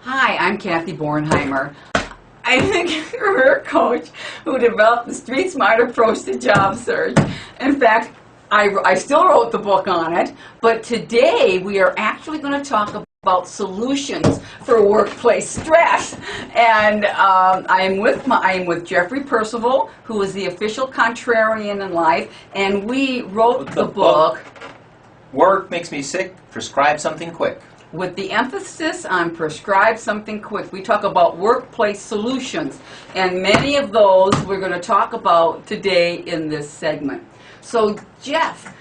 Hi, I'm Kathy Bornheimer. I'm the career coach who developed the street smart approach to job search. In fact, I still wrote the book on it, but today we are actually going to talk about solutions for workplace stress. And I am with Jeffrey Percival, who is the official contrarian in life, and we wrote the book Work Makes Me Sick, Prescribe Something Quick. With the emphasis on Prescribe Something Quick. We talk about workplace solutions, and many of those we're going to talk about today in this segment. So, Jeff,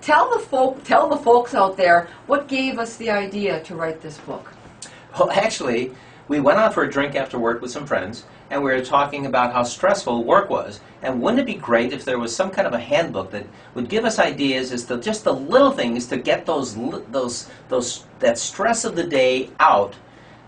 tell the folks out there what gave us the idea to write this book. Well, actually, we went out for a drink after work with some friends, and we were talking about how stressful work was. And wouldn't it be great if there was some kind of a handbook that would give us ideas as to just the little things to get that stress of the day out,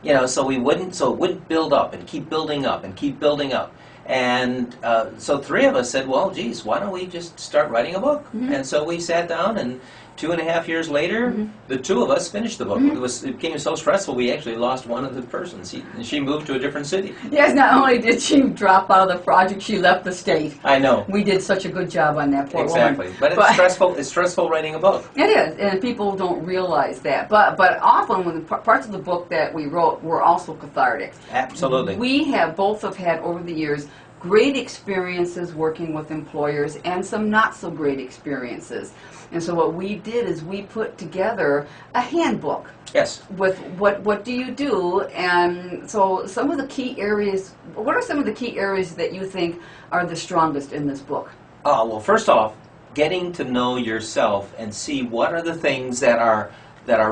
you know, so it wouldn't build up and keep building up and keep building up. And so three of us said, well, geez, why don't we just start writing a book? Mm-hmm. And so we sat down, and 2.5 years later, mm-hmm. the two of us finished the book. Mm-hmm. It became so stressful, we actually lost one of the persons. She moved to a different city. Yes, not only did she drop out of the project, she left the state. I know. We did such a good job on that poor exactly. woman. But it's stressful. It's stressful writing a book. It is, and people don't realize that. But often, when the parts of the book that we wrote were also cathartic. Absolutely. We both have had over the years great experiences working with employers and some not so great experiences. And so what we did is we put together a handbook. Yes. With what do you do? And so some of the key areas, what are some of the key areas that you think are the strongest in this book? Well, first off, getting to know yourself and see what are the things that are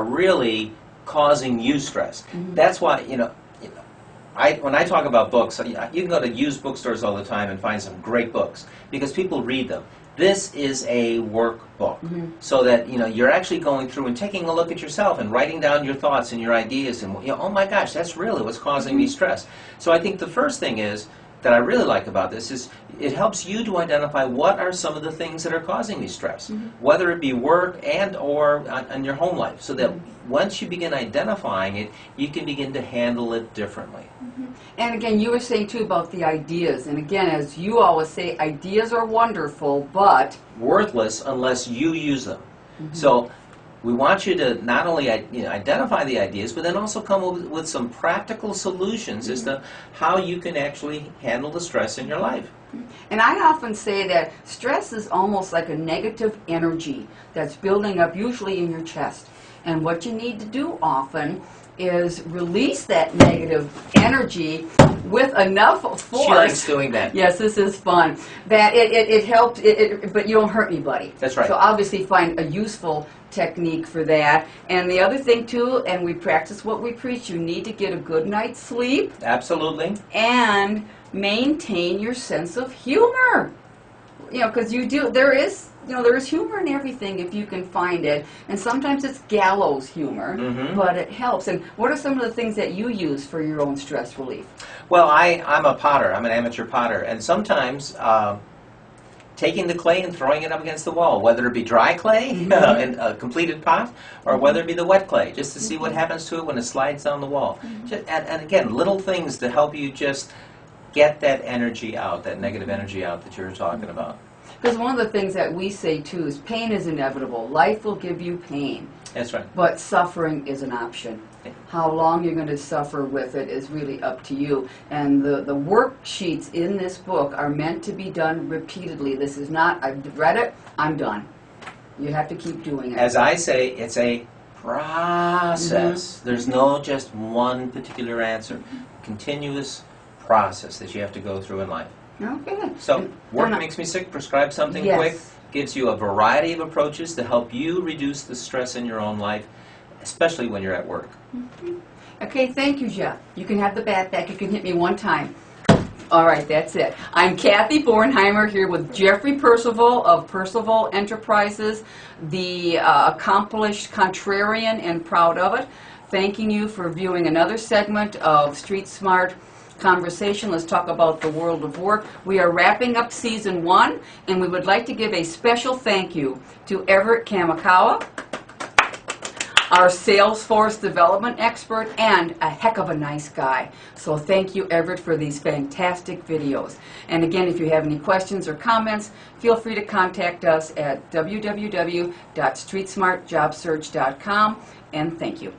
really causing you stress. Mm-hmm. That's why, when I talk about books, you can go to used bookstores all the time and find some great books because people read them. This is a workbook, mm-hmm. so that you're actually going through and taking a look at yourself and writing down your thoughts and your ideas and oh my gosh, that's really what's causing me stress. So I think the first thing is that I really like about this is it helps you to identify what are some of the things that are causing me stress, mm-hmm. whether it be work and or on your home life, so that once you begin identifying it, you can begin to handle it differently. Mm-hmm. And again, you were saying too about the ideas, and again, as you always say, ideas are wonderful, but worthless unless you use them. Mm-hmm. So we want you to not only identify the ideas, but then also come up with some practical solutions mm-hmm. as to how you can actually handle the stress in your life. And I often say that stress is almost like a negative energy that's building up usually in your chest. And what you need to do often is release that negative energy with enough force. She likes doing that. Yes, this is fun. That it helps, but you don't hurt anybody. That's right. So obviously find a useful technique for that. And the other thing too, and we practice what we preach, you need to get a good night's sleep. Absolutely. And maintain your sense of humor. Because there is humor in everything if you can find it, and sometimes it's gallows humor, mm-hmm. but it helps. And what are some of the things that you use for your own stress relief? Well, I'm a potter. I'm an amateur potter, and sometimes taking the clay and throwing it up against the wall, whether it be dry clay mm-hmm. In a completed pot, or mm-hmm. whether it be the wet clay, just to see mm-hmm. what happens to it when it slides down the wall. Mm-hmm. And again, little things to help you just get that energy out, that negative energy out that you're talking about. Because one of the things that we say too is pain is inevitable. Life will give you pain. That's right. But suffering is an option. How long you're going to suffer with it is really up to you. And the worksheets in this book are meant to be done repeatedly. This is not, I've read it, I'm done. You have to keep doing it. As I say, it's a process. Mm-hmm. There's no just one particular answer. Mm-hmm. Continuous process that you have to go through in life. Okay. So, Work Makes Me Sick, Prescribe Something yes. Quick gives you a variety of approaches to help you reduce the stress in your own life, especially when you're at work. Mm-hmm. Okay, thank you, Jeff. You can have the bat back. You can hit me one time. All right, that's it. I'm Kathy Bornheimer here with Jeffrey Percival of Percival Enterprises, the accomplished contrarian and proud of it. Thanking you for viewing another segment of Street Smart Conversation. Let's talk about the world of work. We are wrapping up season 1, and we would like to give a special thank you to Everet Kamikawa, our Salesforce development expert, and a heck of a nice guy. So thank you, Everett, for these fantastic videos. And again, if you have any questions or comments, feel free to contact us at www.streetsmartjobsearch.com, and thank you.